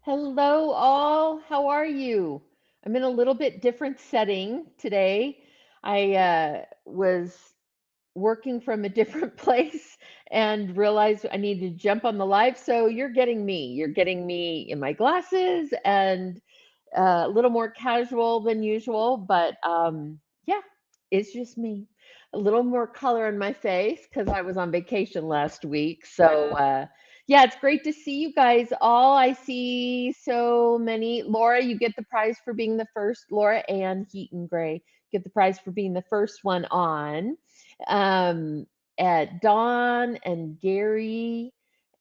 Hello, all. How are you? I'm in a little bit different setting today. I was working from a different place and realized I needed to jump on the live. So you're getting me. You're getting me in my glasses and a little more casual than usual. But yeah, it's just me. A little more color in my face because I was on vacation last week. So yeah, it's great to see you guys all. I see so many. Laura, you get the prize for being the first. Laura Ann Heaton Gray get the prize for being the first one on. Um, at Dawn and Gary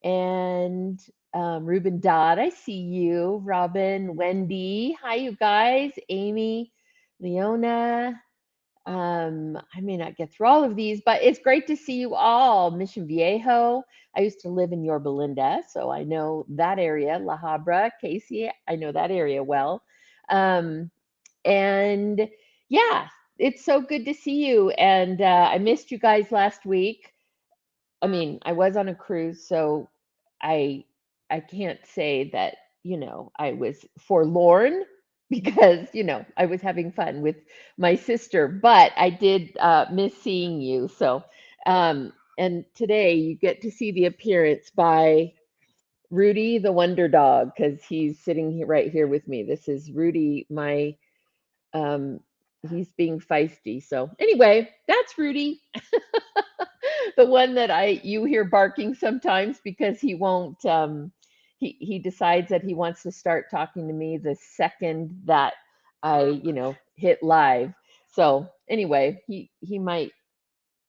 and Ruben Dodd, I see you. Robin, Wendy, hi, you guys. Amy, Leona. I may not get through all of these, but it's great to see you all. Mission Viejo. I used to live in Yorba Linda, so I know that area. La Habra, Casey, I know that area well. Um, and yeah, it's so good to see you. And I missed you guys last week. I mean, I was on a cruise, so I I can't say that, I was forlorn because, I was having fun with my sister, but I did miss seeing you. And today you get to see the appearance by Rudy the Wonder Dog because he's sitting here right here with me. This is Rudy, my um he's being feisty. So anyway, that's Rudy. The one that I you hear barking sometimes because he won't he decides that he wants to start talking to me the second that I, hit live. So anyway, he might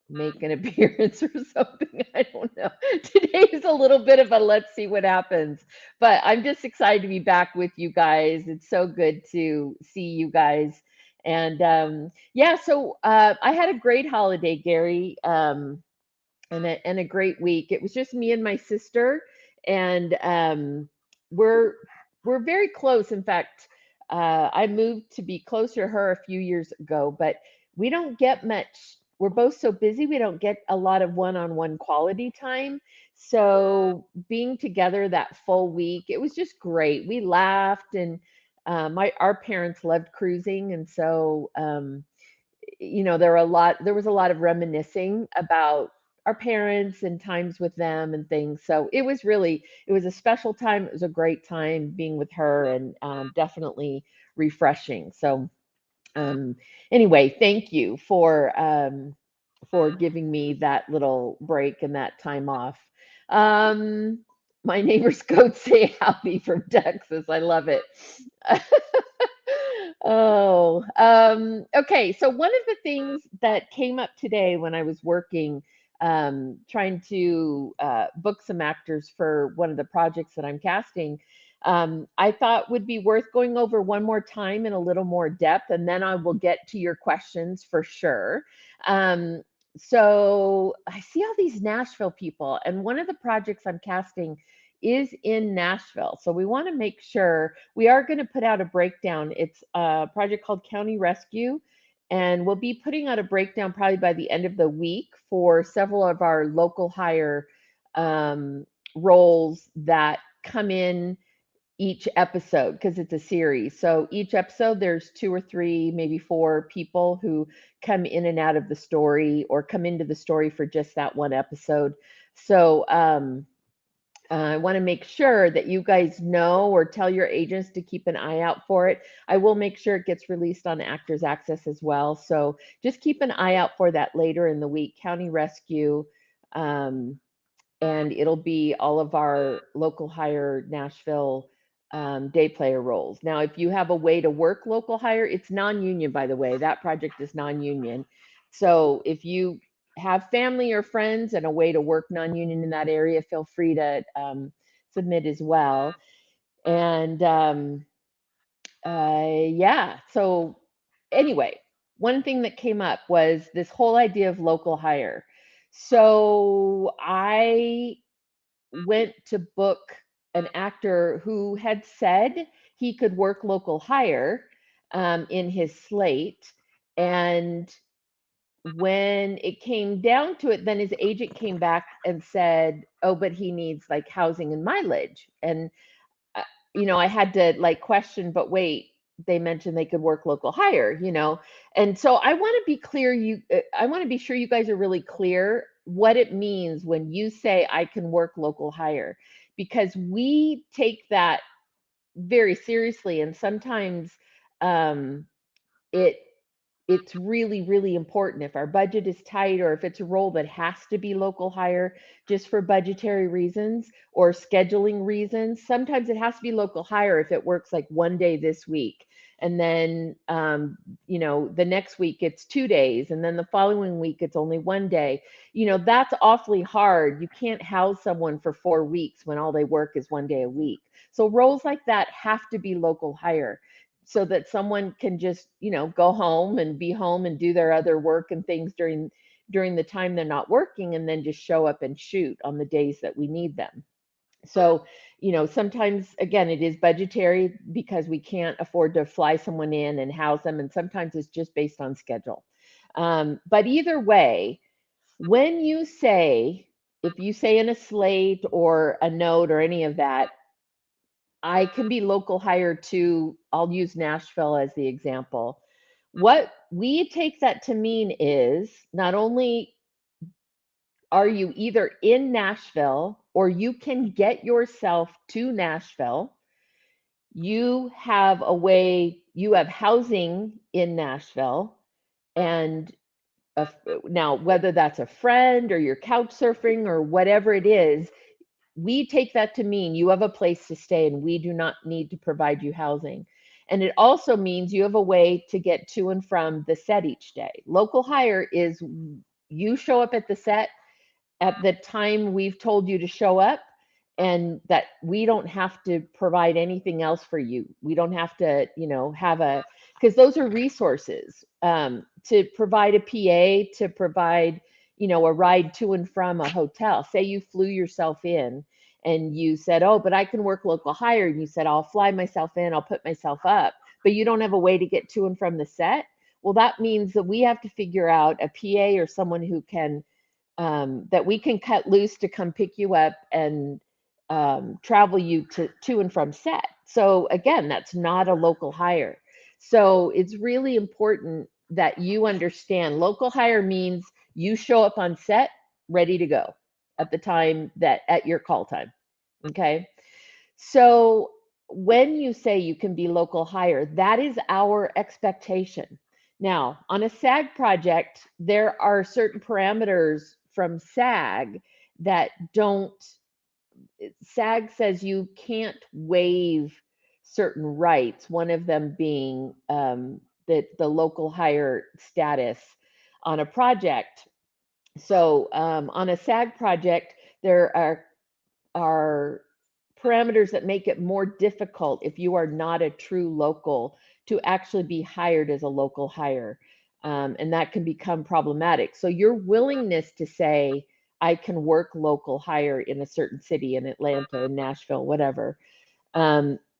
make an appearance or something. I don't know. Today's a little bit of a let's see what happens. But I'm just excited to be back with you guys. It's so good to see you guys. And yeah, so I had a great holiday, Gary. And a great week. It was just me and my sister, and we're we're very close. In fact, I moved to be closer to her a few years ago, but we don't get much. We're both so busy, we don't get a lot of one-on-one quality time. So being together that full week, it was just great. We laughed, and my our parents loved cruising, and so there was a lot of reminiscing about our parents and times with them and things. So it was a special time. It was a great time being with her, and definitely refreshing. So um, anyway, thank you for giving me that little break and that time off. Um, my neighbor's goats say howdy from Texas. I love it. Oh, okay. So one of the things that came up today when I was working, trying to book some actors for one of the projects that I'm casting, I thought would be worth going over one more time in a little more depth, and then I will get to your questions for sure. Um, so I see all these Nashville people, and one of the projects I'm casting is in Nashville. So we want to make sure we are going to put out a breakdown. It's a project called County Rescue, and we'll be putting out a breakdown probably by the end of the week for several of our local hire um, roles that come in each episode because it's a series. So each episode, there's two or three, maybe four people who come in and out of the story or come into the story for just that one episode. So I want to make sure that you guys know or tell your agents to keep an eye out for it. I will make sure it gets released on Actors Access as well. So just keep an eye out for that later in the week. County Rescue, um, and it'll be all of our local hire Nashville day player roles. Now, if you have a way to work local hire, it's non-union, by the way. That project is non-union. So if you have family or friends and a way to work non-union in that area, feel free to submit as well. And yeah, so anyway, one thing that came up was this whole idea of local hire. So I went to book an actor who had said he could work local hire in his slate. And when it came down to it, then his agent came back and said, "Oh, but he needs like housing and mileage." And I had to like question, but wait, they mentioned they could work local hire, and so I want to be clear. I want to be sure you guys are really clear what it means when you say I can work local hire, because we take that very seriously, and sometimes um, it it's really, really important if our budget is tight or if it's a role that has to be local hire just for budgetary reasons or scheduling reasons. Sometimes it has to be local hire if it works like one day this week. And then, the next week it's 2 days. And then the following week it's only one day. That's awfully hard. You can't house someone for 4 weeks when all they work is one day a week. So roles like that have to be local hire so that someone can just go home and be home and do their other work and things during the time they're not working, and then just show up and shoot on the days that we need them. So sometimes again it is budgetary because we can't afford to fly someone in and house them, and sometimes it's just based on schedule. But either way, when you say, if you say in a slate or a note or any of that, I can be local hire to, I'll use Nashville as the example. What we take that to mean is not only are you either in Nashville or you can get yourself to Nashville, you have a way, you have housing in Nashville, and now whether that's a friend or you're couch surfing or whatever it is, we take that to mean you have a place to stay and we do not need to provide you housing. And it also means you have a way to get to and from the set each day. Local hire is you show up at the set at the time we've told you to show up, and that we don't have to provide anything else for you. We don't have to, have because those are resources, to provide a PA, to provide, a ride to and from a hotel. Say you flew yourself in and you said, oh, but I can work local hire. And you said, I'll fly myself in, I'll put myself up, but you don't have a way to get to and from the set. Well, that means that we have to figure out a PA or someone who can that we can cut loose to come pick you up and travel you to and from set. So again, that's not a local hire. So it's really important that you understand local hire means you show up on set ready to go at the time that at your call time. Okay. So when you say you can be local hire, that is our expectation. Now, on a SAG project, there are certain parameters from SAG that don't, SAG says you can't waive certain rights, one of them being the local hire status on a project. So on a SAG project, there are parameters that make it more difficult if you are not a true local to actually be hired as a local hire. And that can become problematic. So your willingness to say, I can work local hire in a certain city, in Atlanta, in Nashville, whatever,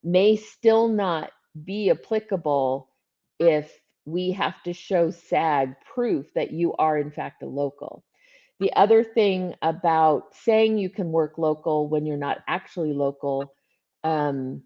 may still not be applicable if we have to show SAG proof that you are in fact a local. The other thing about saying you can work local when you're not actually local, um,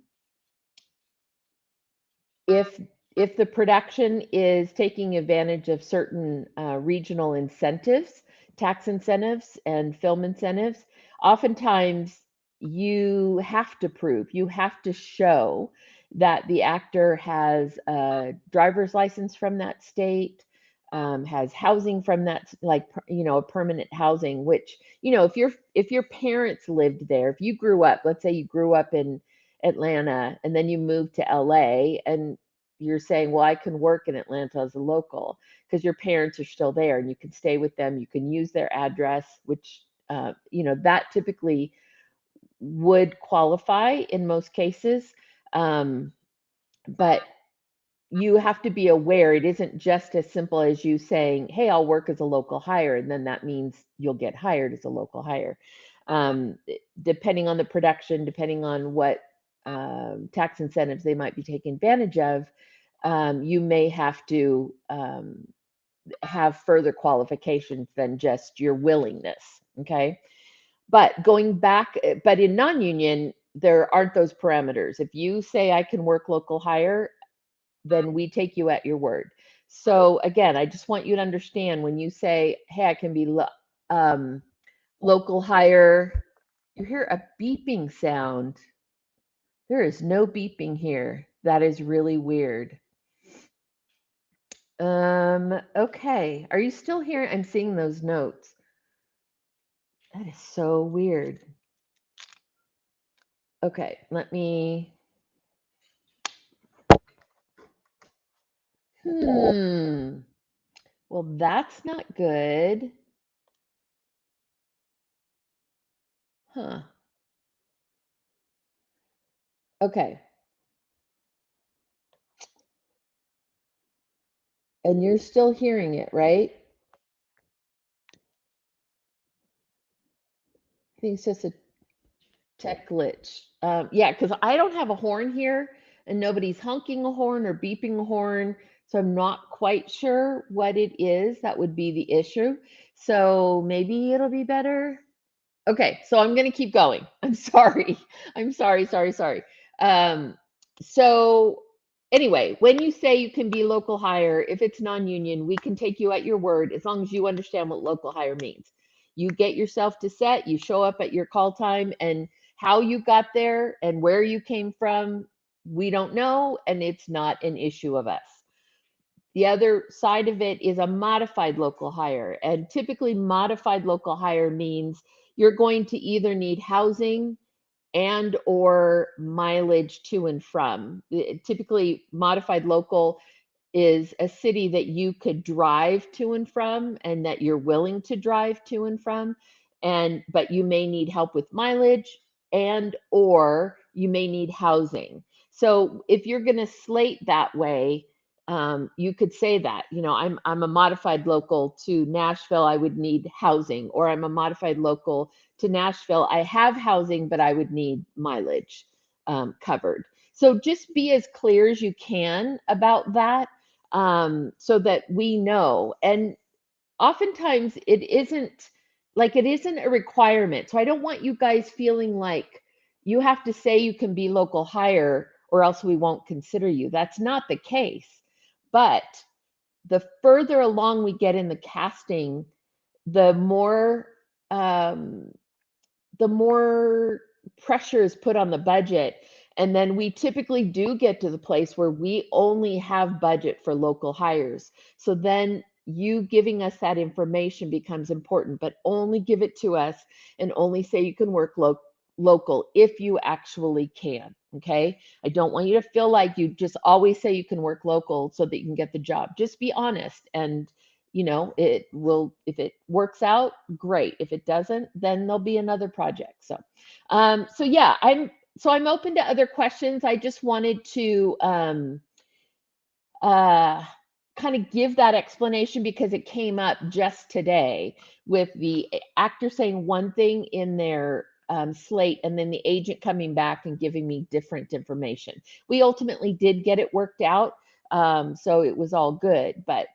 if if the production is taking advantage of certain regional incentives, tax incentives, and film incentives, oftentimes you have to prove, you have to show that the actor has a driver's license from that state, has housing from that, like a permanent housing. Which if your parents lived there, if you grew up, let's say you grew up in Atlanta and then you moved to LA, and you're saying, well, I can work in Atlanta as a local because your parents are still there and you can stay with them. You can use their address, which, that typically would qualify in most cases. Um, but you have to be aware it isn't just as simple as you saying, hey, I'll work as a local hire, and then that means you'll get hired as a local hire. Depending on the production, depending on what tax incentives they might be taking advantage of, you may have to have further qualifications than just your willingness. Okay. But going back, but in non union, there aren't those parameters. If you say I can work local hire, then we take you at your word. So again, I just want you to understand when you say, "Hey, I can be um, local hire," you hear a beeping sound. There is no beeping here. That is really weird. Okay. Are you still here? I'm seeing those notes. That is so weird. Okay, let me. Hmm. Well, that's not good. Huh. Okay. And you're still hearing it, right? I think it's just a tech glitch. Yeah, because I don't have a horn here and nobody's honking a horn or beeping a horn. So I'm not quite sure what it is that would be the issue. So maybe it'll be better. Okay, so I'm going to keep going. I'm sorry. I'm sorry. Um, so anyway, when you say you can be local hire, if it's non-union, we can take you at your word as long as you understand what local hire means. You get yourself to set, you show up at your call time, and how you got there and where you came from, we don't know, and it's not an issue of us. The other side of it is a modified local hire. And typically, modified local hire means you're going to either need housing and or mileage to and from. Typically, modified local is a city that you could drive to and from and that you're willing to drive to and from, and but you may need help with mileage and or you may need housing. So if you're going to slate that way, you could say that, I'm a modified local to Nashville, I would need housing, or I'm a modified local to Nashville, I have housing, but I would need mileage covered. So just be as clear as you can about that, so that we know. And oftentimes it isn't a requirement. So I don't want you guys feeling like you have to say you can be local hire or else we won't consider you. That's not the case. But the further along we get in the casting, the more um, the more pressure is put on the budget. And then we typically do get to the place where we only have budget for local hires. So then you giving us that information becomes important, but only give it to us and only say you can work local if you actually can. Okay. I don't want you to feel like you just always say you can work local so that you can get the job. Just be honest, and it will, if it works out, great. If it doesn't, then there'll be another project. So yeah, I'm open to other questions. I just wanted to uh, kind of give that explanation because it came up just today with the actor saying one thing in their slate and then the agent coming back and giving me different information. We ultimately did get it worked out, so it was all good, but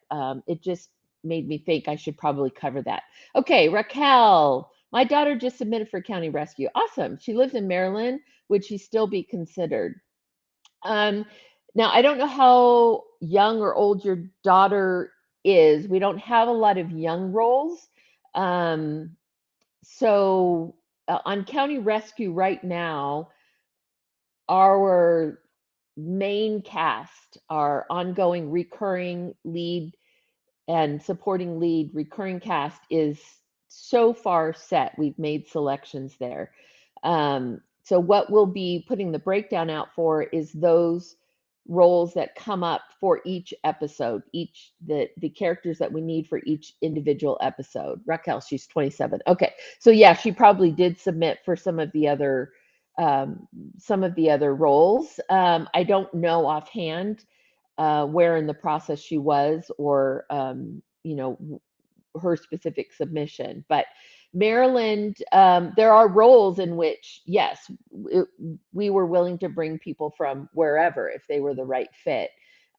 it just made me think I should probably cover that. Okay, Raquel, my daughter just submitted for county rescue. Awesome. She lives in Maryland. Would she still be considered? Um, Now, I don't know how young or old your daughter is. We don't have a lot of young roles. Um, so on county rescue right now, our main cast, our ongoing recurring lead and supporting lead recurring cast is so far set. We've made selections there. So what we'll be putting the breakdown out for is those roles that come up for each episode, each the characters that we need for each individual episode. Raquel, she's 27. Okay, so yeah, she probably did submit for um, some of the other roles. I don't know offhand where in the process she was, or her specific submission. But Maryland, there are roles in which, yes, we were willing to bring people from wherever if they were the right fit.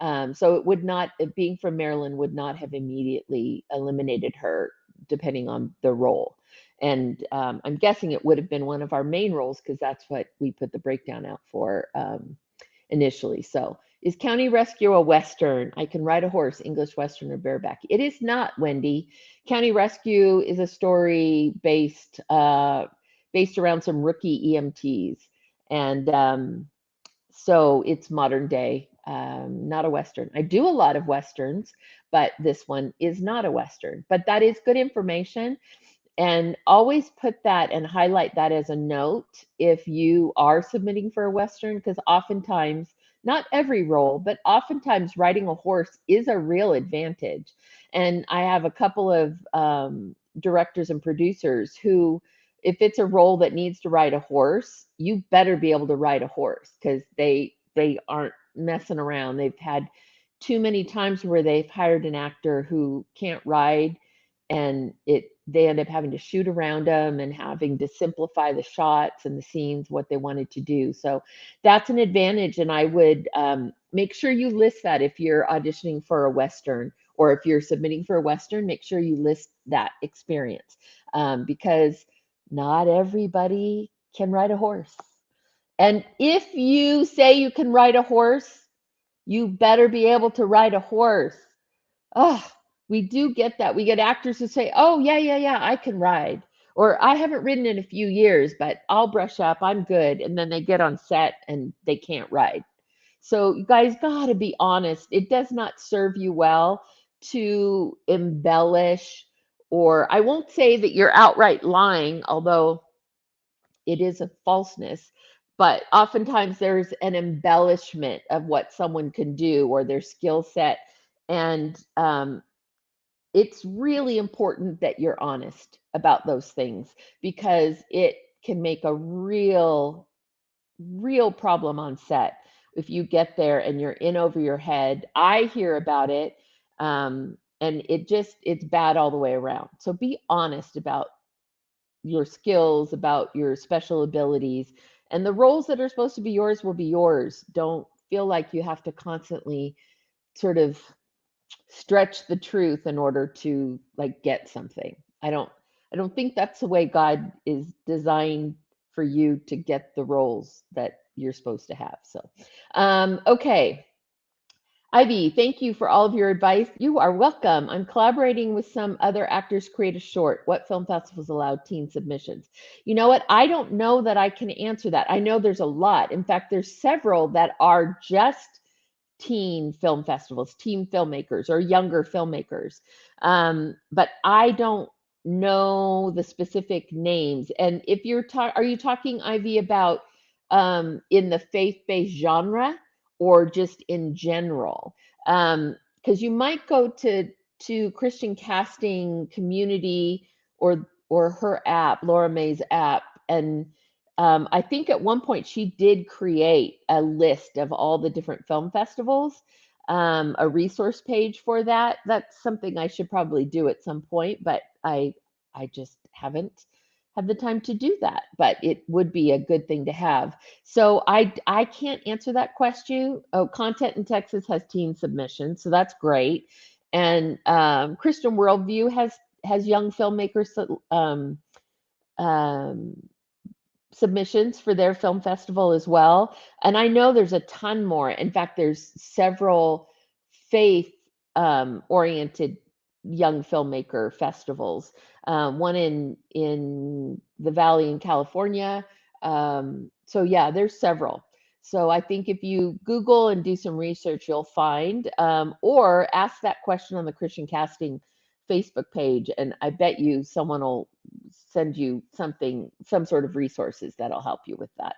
So it would not, being from Maryland would not have immediately eliminated her. depending on the role. And I'm guessing it would have been one of our main roles because that's what we put the breakdown out for initially. So, is County Rescue a Western? I can ride a horse, English Western or bareback. It is not, Wendy. County Rescue is a story based around some rookie EMTs, and so it's modern day, not a Western. I do a lot of Westerns, but this one is not a Western. But that is good information. And always put that and highlight that as a note if you are submitting for a Western, because oftentimes, not every role, but oftentimes riding a horse is a real advantage. And I have a couple of directors and producers who, if it's a role that needs to ride a horse, you better be able to ride a horse because they aren't messing around. They've had too many times where they've hired an actor who can't ride, and they end up having to shoot around them and having to simplify the shots and the scenes what they wanted to do. So that's an advantage, and I would make sure you list that if you're auditioning for a Western, or if you're submitting for a Western, make sure you list that experience, because not everybody can ride a horse. And if you say you can ride a horse, you better be able to ride a horse. Oh, we do get that. We get actors who say, "Oh, yeah, yeah, yeah, I can ride." Or "I haven't ridden in a few years, but I'll brush up. I'm good." And then they get on set and they can't ride. So you guys got to be honest. It does not serve you well to embellish, or I won't say that you're outright lying, although it is a falseness, but oftentimes there's an embellishment of what someone can do or their skill set. And it's really important that you're honest about those things, because it can make a real problem on set if you get there and you're in over your head. I hear about it, and it's bad all the way around. So be honest about your skills, about your special abilities, and the roles that are supposed to be yours will be yours. Don't feel like you have to constantly sort of stretch the truth in order to like get something. I don't think that's the way God is designed for you to get the roles that you're supposed to have. So, okay. Ivy, thank you for all of your advice. You are welcome. I'm collaborating with some other actors to create a short. What film festivals allow teen submissions? You know what? I don't know that I can answer that. I know there's a lot. In fact, there's several that are just teen film festivals, teen filmmakers or younger filmmakers. But I don't know the specific names. And if are you talking, Ivy, about in the faith-based genre or just in general? Because you might go to Christian Casting Community or her app, Laura May's app, and I think at one point she did create a list of all the different film festivals, a resource page for that. That's something I should probably do at some point, but I just haven't had the time to do that. But it would be a good thing to have. So I can't answer that question. Oh, Content in Texas has teen submissions, so that's great. And Christian Worldview has young filmmakers um, submissions for their film festival as well. And I know there's a ton more. In fact, there's several faith oriented young filmmaker festivals. One in the Valley in California. So yeah, there's several. So I think if you Google and do some research, you'll find, or ask that question on the Christian Casting Facebook page, and I bet you someone will send you some sort of resources that'll help you with that.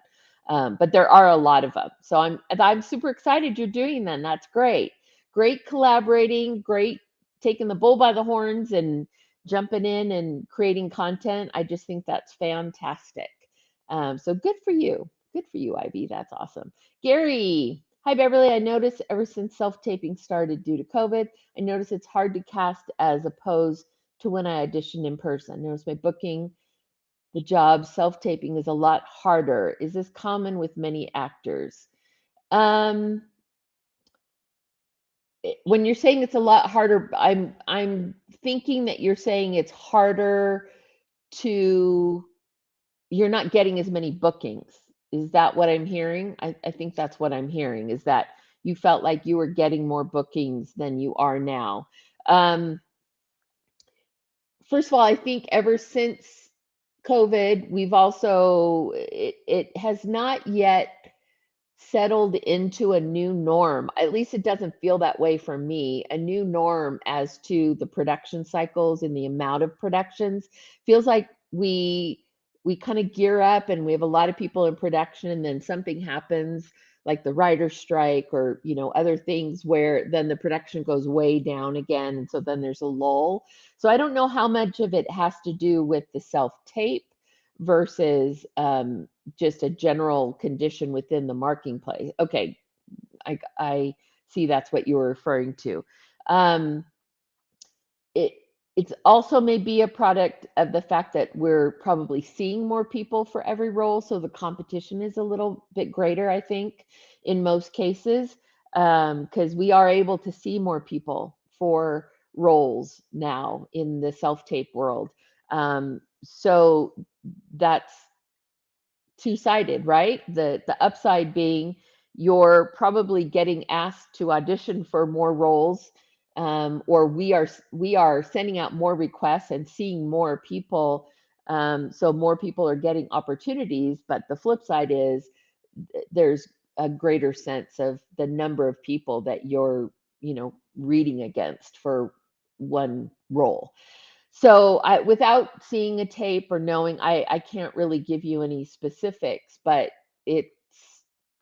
But there are a lot of them. So I'm super excited you're doing them. That's great. Great collaborating, great taking the bull by the horns and jumping in and creating content. I just think that's fantastic. So good for you. Good for you, Ivy. That's awesome. Gary. Hi, Beverly. I noticed ever since self-taping started due to COVID, I noticed it's hard to cast as opposed to when I auditioned in person. I noticed my booking the job self-taping is a lot harder. Is this common with many actors? Um, when you're saying it's a lot harder, I'm thinking that you're saying it's harder to you're not getting as many bookings. Is that what I'm hearing? I think that's what I'm hearing, is that you felt like you were getting more bookings than you are now. Um, First of all, I think ever since COVID, we've also it has not yet settled into a new norm. At least it doesn't feel that way for me. A new norm as to the production cycles and the amount of productions. Feels like we kind of gear up and we have a lot of people in production and then something happens like the writer's strike or other things where then the production goes way down again and so then there's a lull. So I don't know how much of it has to do with the self tape versus just a general condition within the marketplace. Okay, I see that's what you were referring to. Um, it it's also maybe a product of the fact that we're probably seeing more people for every role, so the competition is a little bit greater, I think, in most cases, because we are able to see more people for roles now in the self-tape world. So that's two-sided, right? The upside being you're probably getting asked to audition for more roles, or we are sending out more requests and seeing more people, so more people are getting opportunities. But the flip side is there's a greater sense of the number of people that you're, reading against for one role. So without seeing a tape or knowing, I can't really give you any specifics, but it's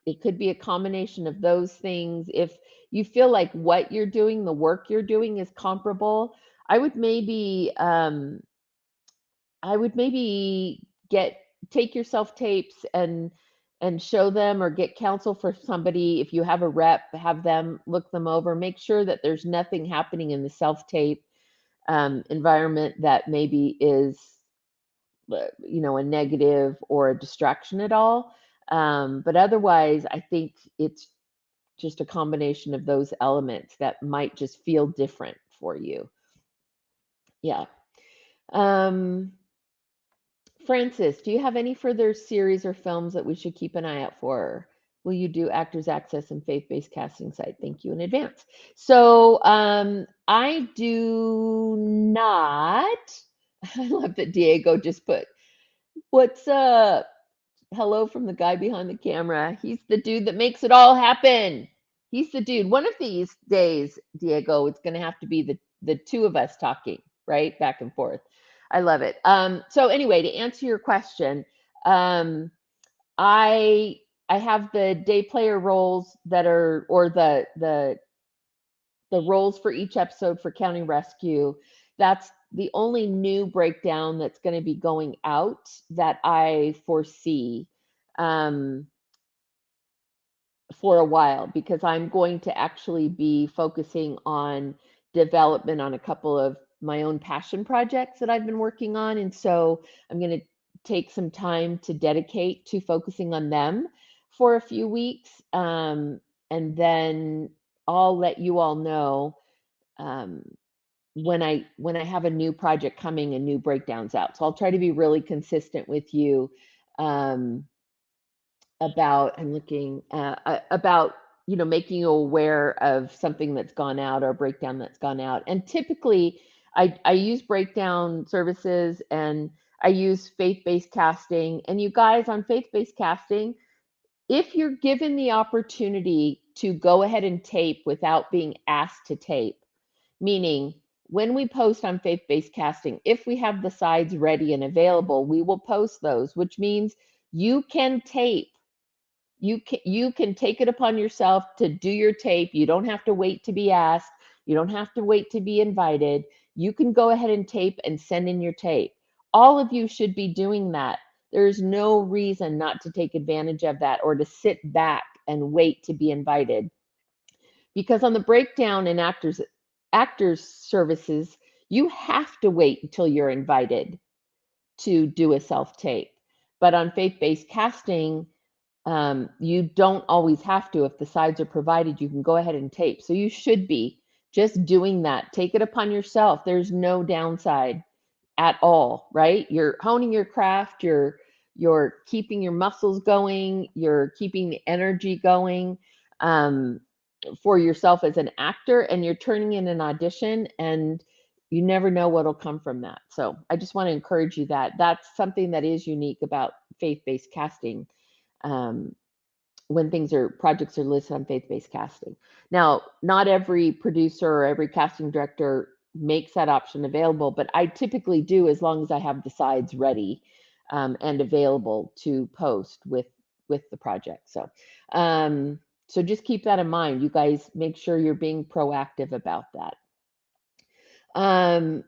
it could be a combination of those things. If you feel like what you're doing, the work you're doing is comparable, I would maybe get take your self tapes and show them or get counsel for somebody. If you have a rep, have them look them over, make sure that there's nothing happening in the self tape environment that maybe is a negative or a distraction at all. But otherwise, I think it's just a combination of those elements that might just feel different for you. Yeah. um Francis, do you have any further series or films that we should keep an eye out for? Will you do Actors Access and Faith-Based Casting Site? Thank you in advance. So I do not. I love that Diego just put, "What's up? Hello from the guy behind the camera." He's the dude that makes it all happen. He's the dude. One of these days, Diego, it's going to have to be the two of us talking, right? Back and forth. I love it. So anyway, to answer your question, um, I I have the day player roles that are, or the roles for each episode for County Rescue. That's the only new breakdown that's going to be going out that I foresee um, for a while, because I'm going to actually be focusing on development on a couple of my own passion projects that I've been working on. And so I'm going to take some time to dedicate to focusing on them for a few weeks. And then I'll let you all know um, when I have a new project coming and new breakdowns out. So I'll try to be really consistent with you um, about I'm looking about making you aware of something that's gone out or a breakdown that's gone out. And typically, I use breakdown services and I use faith-based casting. And you guys on faith-based casting, if you're given the opportunity to go ahead and tape without being asked to tape, meaning when we post on faith-based casting, if we have the sides ready and available, we will post those, which means you can tape. You can take it upon yourself to do your tape. You don't have to wait to be asked. You don't have to wait to be invited. You can go ahead and tape and send in your tape. All of you should be doing that. There's no reason not to take advantage of that or to sit back and wait to be invited. Because on the breakdown in actors services, you have to wait until you're invited to do a self tape. But on faith-based casting, You don't always have to. If the sides are provided, you can go ahead and tape. So you should be just doing that. Take it upon yourself. There's no downside at all, right? You're honing your craft, you're keeping your muscles going, you're keeping the energy going um, for yourself as an actor, and you're turning in an audition, and you never know what'll come from that. So I just want to encourage you that that's something that is unique about faith-based casting. Um, when projects are listed on faith-based casting. Now, not every producer or every casting director makes that option available, but I typically do as long as I have the sides ready and available to post with the project. So just keep that in mind. You guys make sure you're being proactive about that. Um,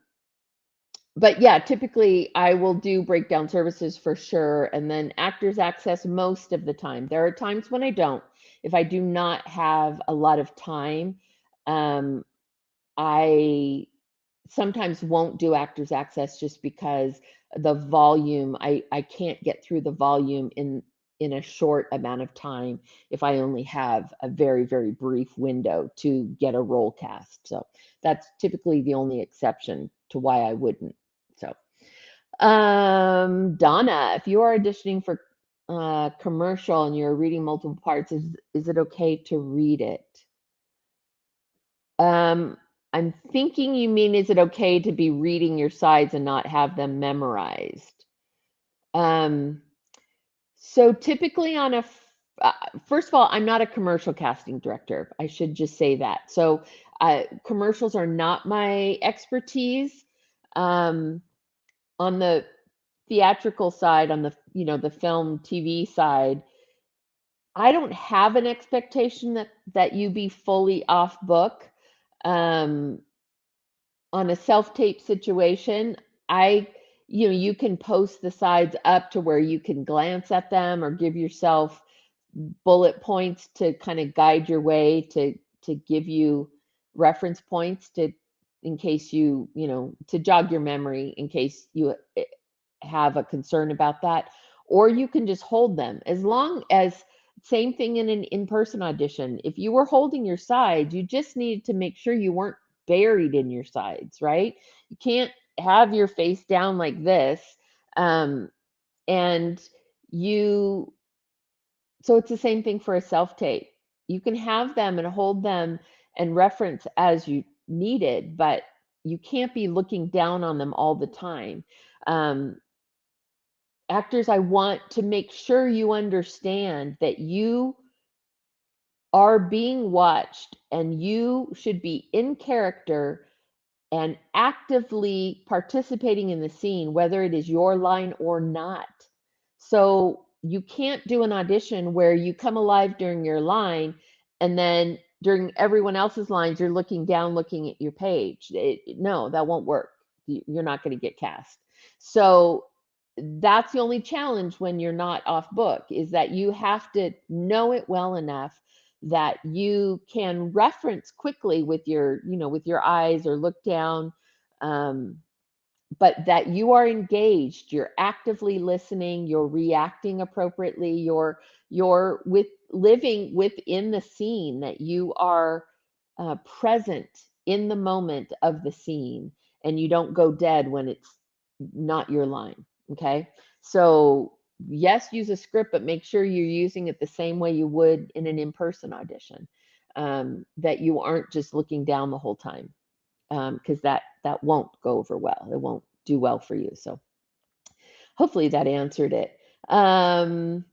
but yeah, typically I will do breakdown services for sure. And then actors access most of the time. There are times when I don't. If I do not have a lot of time, um, I sometimes won't do actors access just because the volume, I can't get through the volume in a short amount of time if I only have a very, very brief window to get a role cast. So that's typically the only exception to why I wouldn't. So, Donna, if you are auditioning for commercial and you're reading multiple parts, is it okay to read it? Um, I'm thinking you mean, is it okay to be reading your sides and not have them memorized? Um, so typically first of all, I'm not a commercial casting director. I should just say that. So commercials are not my expertise. Um, on the theatrical side, on the film TV side, I don't have an expectation that you be fully off book. Um, on a self-tape situation, I you can post the sides up to where you can glance at them or give yourself bullet points to kind of guide your way to give you reference points to in case to jog your memory in case you have a concern about that, or you can just hold them as long as same thing in an in-person audition. If you were holding your sides, you just needed to make sure you weren't buried in your sides, right? You can't have your face down like this. Um, and you so it's the same thing for a self tape. You can have them and hold them and reference as you needed, but you can't be looking down on them all the time. Um, Actors, I want to make sure you understand that you are being watched and you should be in character and actively participating in the scene, whether it is your line or not. So you can't do an audition where you come alive during your line and then during everyone else's lines, you're looking down, looking at your page. No, that won't work. You're not going to get cast. So that's the only challenge when you're not off book is that you have to know it well enough that you can reference quickly with your eyes or look down, um, but that you are engaged, you're actively listening, you're reacting appropriately, you're with living within the scene, that you are present in the moment of the scene, and you don't go dead when it's not your line. Okay, so yes, use a script, but make sure you're using it the same way you would in an in-person audition. That you aren't just looking down the whole time, because that won't go over well. It won't do well for you. So hopefully that answered it. Um,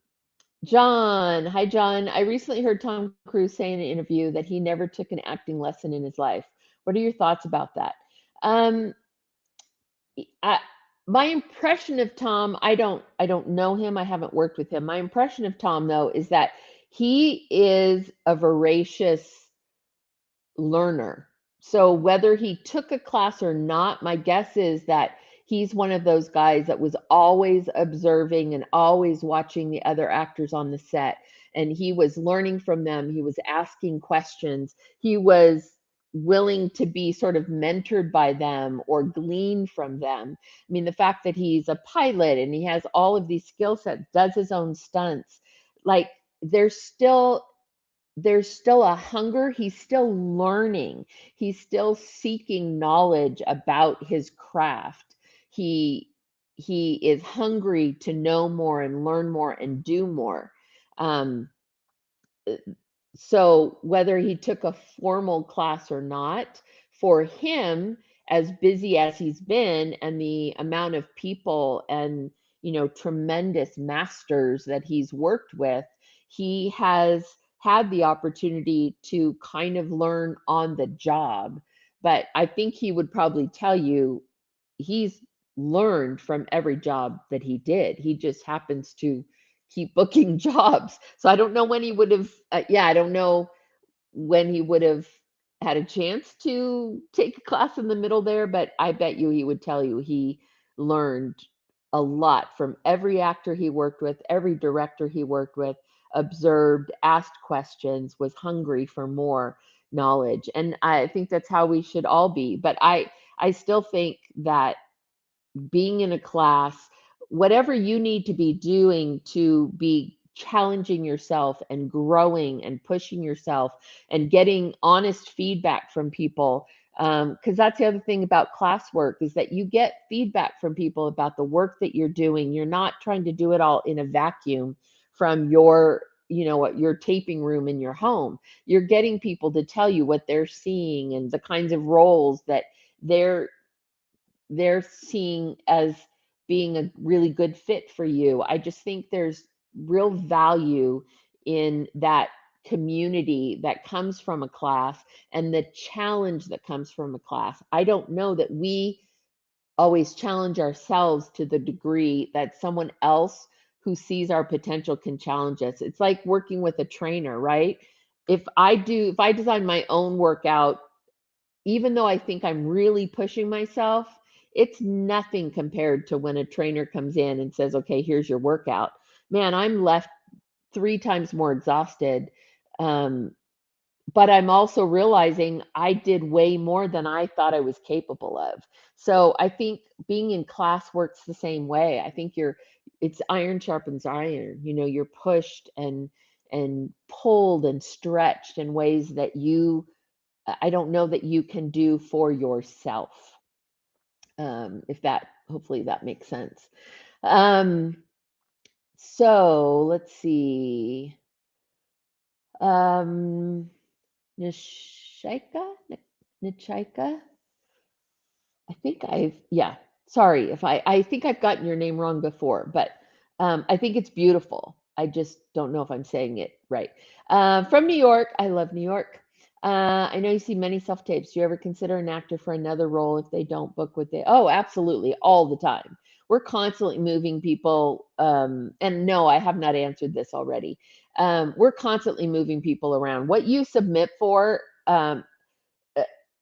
John, hi John. I recently heard Tom Cruise say in an interview that he never took an acting lesson in his life. What are your thoughts about that? Um, I, my impression of Tom, I don't know him. I haven't worked with him. My impression of Tom though is that he is a voracious learner. So whether he took a class or not, my guess is that he's one of those guys that was always observing and always watching the other actors on the set. And he was learning from them. He was asking questions. He was willing to be sort of mentored by them or glean from them. I mean, the fact that he's a pilot and he has all of these skill sets, does his own stunts, like there's still there's still a hunger. He's still learning. He's still seeking knowledge about his craft. He he is hungry to know more and learn more and do more. Um, so whether he took a formal class or not, for him, as busy as he's been and the amount of people and, tremendous masters that he's worked with, he has had the opportunity to kind of learn on the job. But I think he would probably tell you he's learned from every job that he did. He just happens to keep booking jobs. So I don't know when he would have, yeah, I don't know when he would have had a chance to take a class in the middle there, but I bet you he would tell you he learned a lot from every actor he worked with, every director he worked with, observed, asked questions, was hungry for more knowledge. And I think that's how we should all be. But I still think that being in a class, whatever you need to be doing to be challenging yourself and growing and pushing yourself and getting honest feedback from people. Because that's the other thing about classwork is that you get feedback from people about the work that you're doing. You're not trying to do it all in a vacuum from what your taping room in your home. You're getting people to tell you what they're seeing and the kinds of roles that they're they're seeing as being a really good fit for you. I just think there's real value in that community that comes from a class and the challenge that comes from a class. I don't know that we always challenge ourselves to the degree that someone else who sees our potential can challenge us. It's like working with a trainer, right? If I design my own workout, even though I think I'm really pushing myself, it's nothing compared to when a trainer comes in and says, okay, here's your workout. Man, I'm left 3 times more exhausted. Um, but I'm also realizing I did way more than I thought I was capable of. So I think being in class works the same way. I think it's iron sharpens iron. You're pushed and pulled and stretched in ways that I don't know that you can do for yourself. If that, hopefully that makes sense. Um, so let's see. Um, Nishaika, Nishaika. Yeah. Sorry if I think I've gotten your name wrong before, but I think it's beautiful. I just don't know if I'm saying it right. From New York, I love New York. I know you see many self tapes. Do you ever consider an actor for another role if they don't book what they? Oh, absolutely, all the time. We're constantly moving people. And no, I have not answered this already. We're constantly moving people around. What you submit for, uh,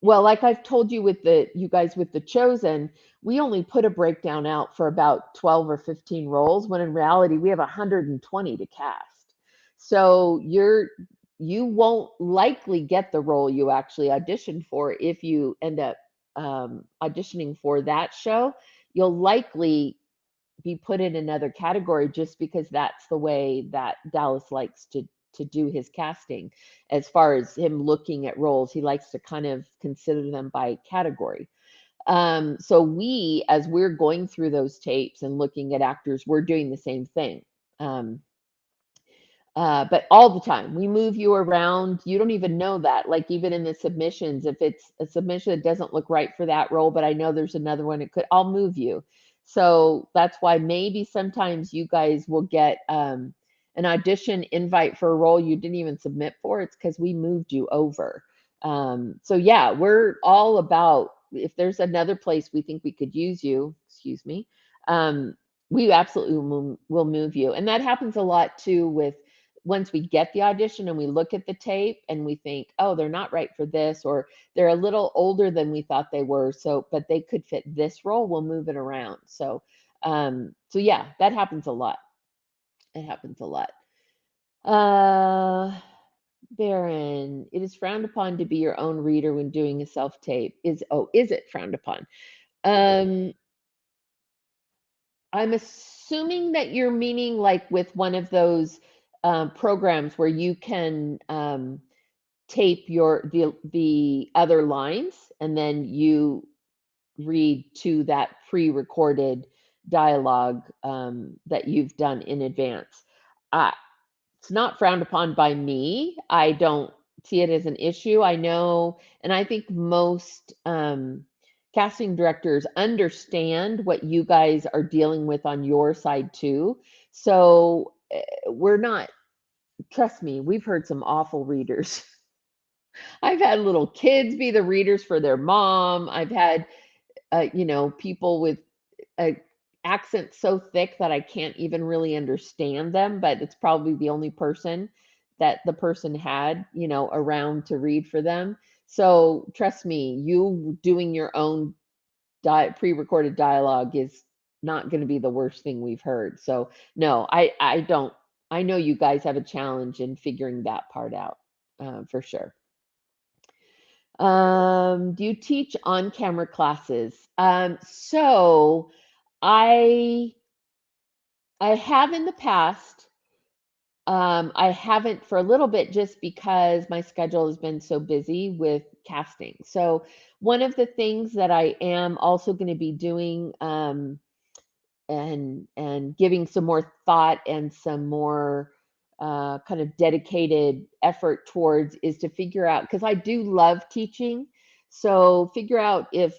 well, like I've told you with you guys with The Chosen, we only put a breakdown out for about 12 or 15 roles, when in reality we have 120 to cast. So you won't likely get the role you actually auditioned for if you end up auditioning for that show. You'll likely be put in another category just because that's the way that Dallas likes to do his casting. As far as him looking at roles, he likes to kind of consider them by category. So as we're going through those tapes and looking at actors, we're doing the same thing. Um, but all the time, we move you around. You don't even know that. Like even in the submissions, if it's a submission that doesn't look right for that role, but I know there's another one, I'll move you. So that's why maybe sometimes you guys will get an audition invite for a role you didn't even submit for. It's because we moved you over. So yeah, we're all about if there's another place we think we could use you, excuse me, we absolutely will move you. And that happens a lot too with once we get the audition and we look at the tape and we think, oh, they're not right for this, or they're a little older than we thought they were. So, but they could fit this role, we'll move it around. So yeah, that happens a lot. It happens a lot. Uh, Baron, it is frowned upon to be your own reader when doing a self tape. Is it frowned upon? Um, I'm assuming that you're meaning like with one of those programs where you can tape the other lines, and then you read to that pre-recorded dialogue that you've done in advance. Uh, it's not frowned upon by me. I don't see it as an issue. I know, and I think most casting directors understand what you guys are dealing with on your side too. So we're not, trust me, we've heard some awful readers. I've had little kids be the readers for their mom. I've had, people with a accent so thick that I can't even really understand them, but it's probably the only person that the person had, around to read for them. So trust me, you doing your own pre-recorded dialogue is not going to be the worst thing we've heard. So no, I don't. I know you guys have a challenge in figuring that part out for sure. Do you teach on-camera classes? So I I have in the past. I haven't for a little bit just because my schedule has been so busy with casting. So one of the things that I am also going to be doing and giving some more thought and some more kind of dedicated effort towards is to figure out, because I do love teaching, so figure out if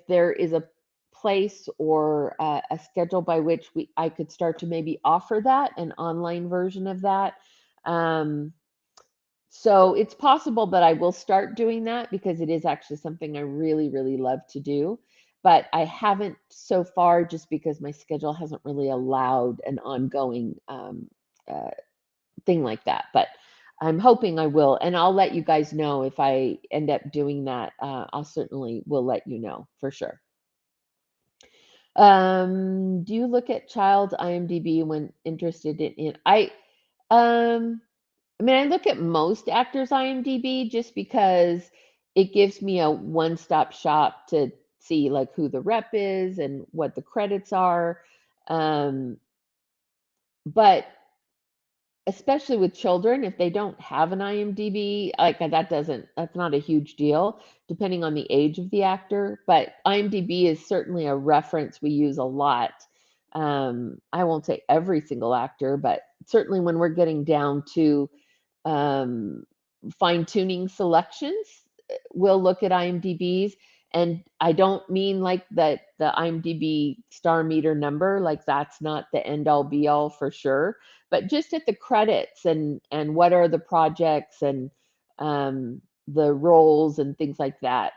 there is a place or a schedule by which I could start to maybe offer that an online version of that. um, so it's possible that I will start doing that because it is actually something I really, really love to do. But I haven't so far just because my schedule hasn't really allowed an ongoing uh, thing like that. But I'm hoping I will. And I'll let you guys know if I end up doing that. I'll certainly will let you know for sure. Do you look at child IMDb when interested in um I mean, I look at most actors' IMDb just because it gives me a one-stop shop to see like who the rep is and what the credits are. Um, but especially with children, if they don't have an IMDb, like that's not a huge deal, depending on the age of the actor. But IMDb is certainly a reference we use a lot. I won't say every single actor, but certainly when we're getting down to um, fine tuning selections, we'll look at IMDb's. And I don't mean like the IMDb star meter number, like that's not the end all be all for sure, but just at the credits and what are the projects and the roles and things like that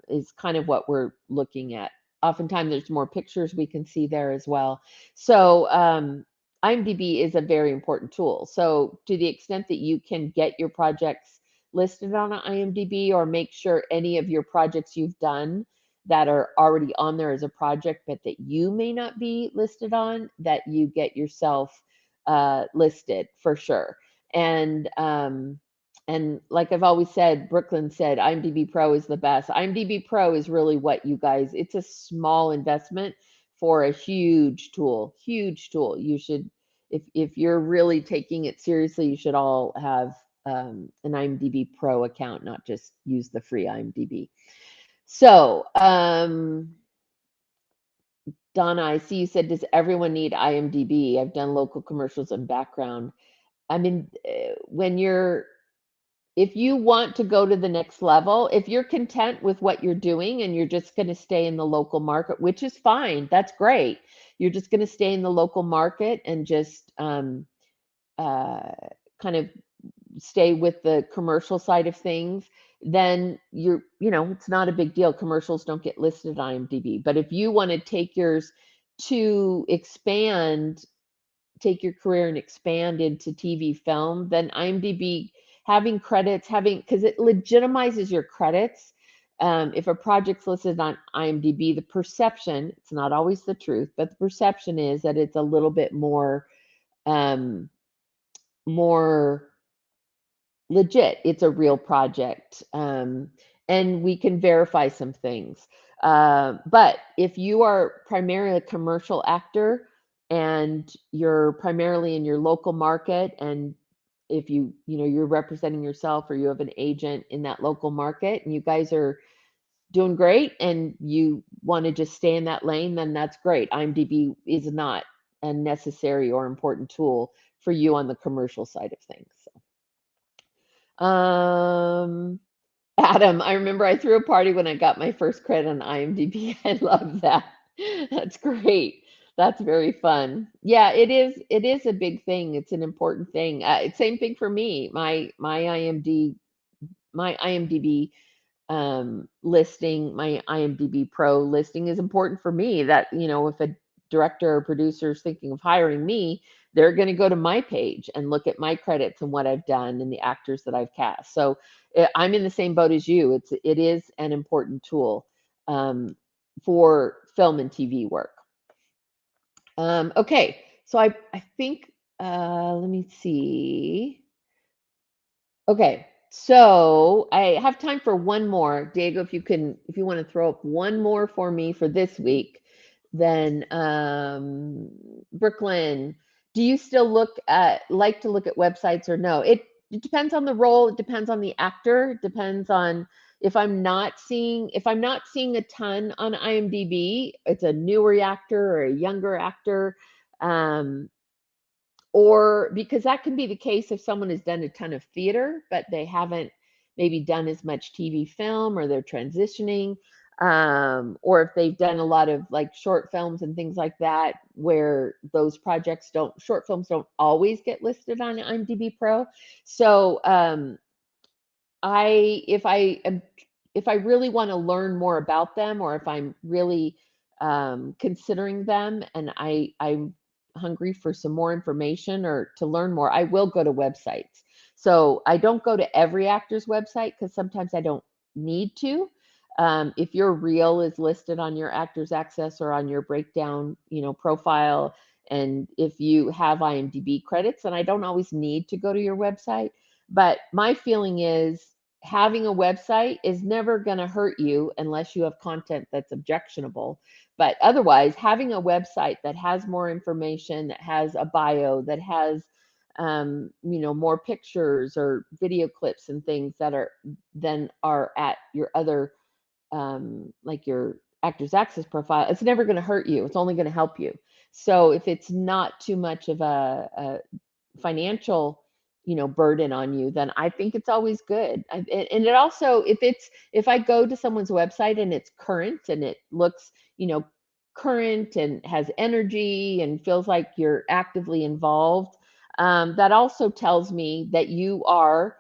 is kind of what we're looking at. Oftentimes, there's more pictures we can see there as well. So IMDb is a very important tool. So to the extent that you can get your projects listed on IMDb or make sure any of your projects you've done that are already on there as a project, but that you may not be listed on, that you get yourself listed for sure. And like I've always said, Brooklyn said, IMDb Pro is the best. IMDb Pro is really what you guys, it's a small investment for a huge tool, huge tool. You should, if you're really taking it seriously, you should all have an IMDb Pro account, not just use the free IMDb. So, Donna, I see you said, does everyone need IMDb? I've done local commercials and background. I mean, if you want to go to the next level, if you're content with what you're doing and you're just going to stay in the local market, which is fine, that's great. You're just going to stay in the local market and just uh, kind of stay with the commercial side of things, then it's not a big deal. Commercials don't get listed on IMDb. But if you want to take yours to expand, take your career and expand into TV film, then IMDb having credits, because it legitimizes your credits. If a project's listed on IMDb, the perception, it's not always the truth, but the perception is that it's a little bit um, more legit. It's a real project. And we can verify some things. But if you are primarily a commercial actor, and you're primarily in your local market, and if you're representing yourself or you have an agent in that local market and you guys are doing great and you want to just stay in that lane, then that's great. IMDb is not a necessary or important tool for you on the commercial side of things. So, Adam, I remember I threw a party when I got my first credit on IMDb. I love that. That's great. That's very fun. Yeah, it is. It is a big thing. It's an important thing. Same thing for me. My IMDb listing, my IMDb Pro listing is important for me. That, if a director or producer is thinking of hiring me, they're going to go to my page and look at my credits and what I've done and the actors that I've cast. So I'm in the same boat as you. It is an important tool for film and TV work. Okay, so I think let me see. Okay, so I have time for one more. Diego, if you want to throw up one more for me for this week, then Brooklyn, do you still like to look at websites or no? It depends on the role, it depends on the actor, it depends on if I'm not seeing a ton on IMDb, it's a newer actor or a younger actor. Um, or because that can be the case if someone has done a ton of theater, but they haven't maybe done as much TV film, or they're transitioning, or if they've done a lot of like short films and things like that, where those short films don't always get listed on IMDb Pro. So I if I am if I really want to learn more about them, or if I'm really considering them and I'm hungry for some more information or to learn more, I will go to websites. So I don't go to every actor's website because sometimes I don't need to. If your reel is listed on your Actors Access or on your breakdown, profile, and if you have IMDb credits, then I don't always need to go to your website. But my feeling is having a website is never going to hurt you unless you have content that's objectionable. But otherwise, having a website that has more information, that has a bio, that has more pictures or video clips and things that are at your other like your Actors Access profile, it's never going to hurt you. It's only going to help you. So if it's not too much of a financial burden on you, then I think it's always good. And it also, if I go to someone's website and it's current and it looks current and has energy and feels like you're actively involved, that also tells me that you are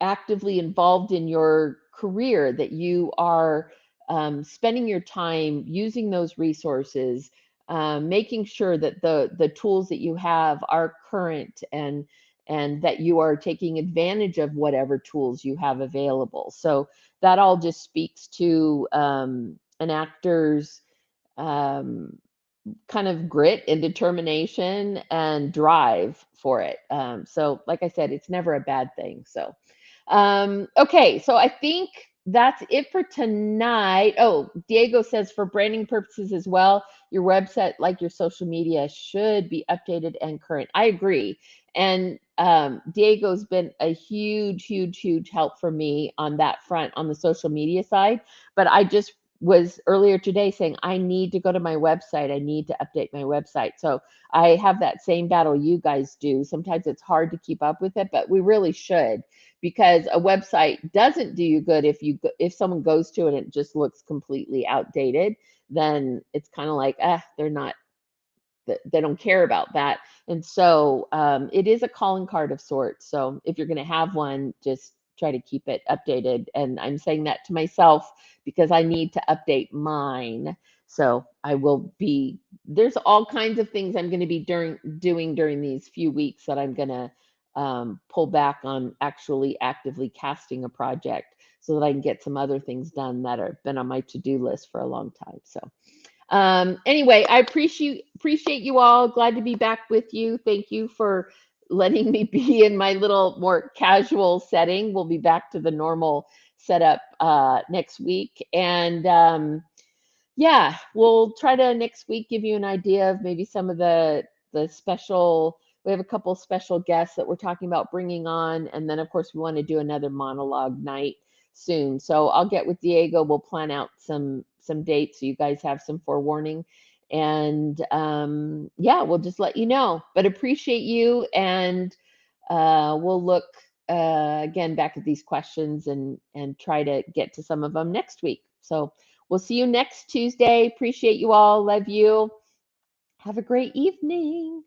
actively involved in your career, that you are spending your time using those resources, making sure that the tools that you have are current, and that you are taking advantage of whatever tools you have available. So that all just speaks to an actor's um, kind of grit and determination and drive for it. So, like I said, it's never a bad thing. So, okay, so I think that's it for tonight. Oh, Diego says for branding purposes as well, your website, like your social media, should be updated and current. I agree. And Diego's been a huge, huge, huge help for me on that front on the social media side. But I just was earlier today saying I need to go to my website. I need to update my website. So I have that same battle you guys do. Sometimes it's hard to keep up with it, but we really should, because a website doesn't do you good if someone goes to it and it just looks completely outdated. Then it's kind of like, they don't care about that. And so it is a calling card of sorts. So if you're going to have one, just try to keep it updated. And I'm saying that to myself because I need to update mine. So there's all kinds of things I'm going to be doing during these few weeks that I'm going to pull back on actually actively casting a project so that I can get some other things done that have been on my to-do list for a long time. So anyway, I appreciate you all. Glad to be back with you. Thank you for letting me be in my little more casual setting. We'll be back to the normal setup next week. And Yeah, we'll try to next week give you an idea of maybe some of the special. We have a couple special guests that we're talking about bringing on, and then of course we want to do another monologue night soon. So I'll get with Diego. We'll plan out some dates so you guys have some forewarning, and yeah, we'll just let you know. But appreciate you, and we'll look again back at these questions and try to get to some of them next week. So we'll see you next Tuesday. Appreciate you all. Love you. Have a great evening.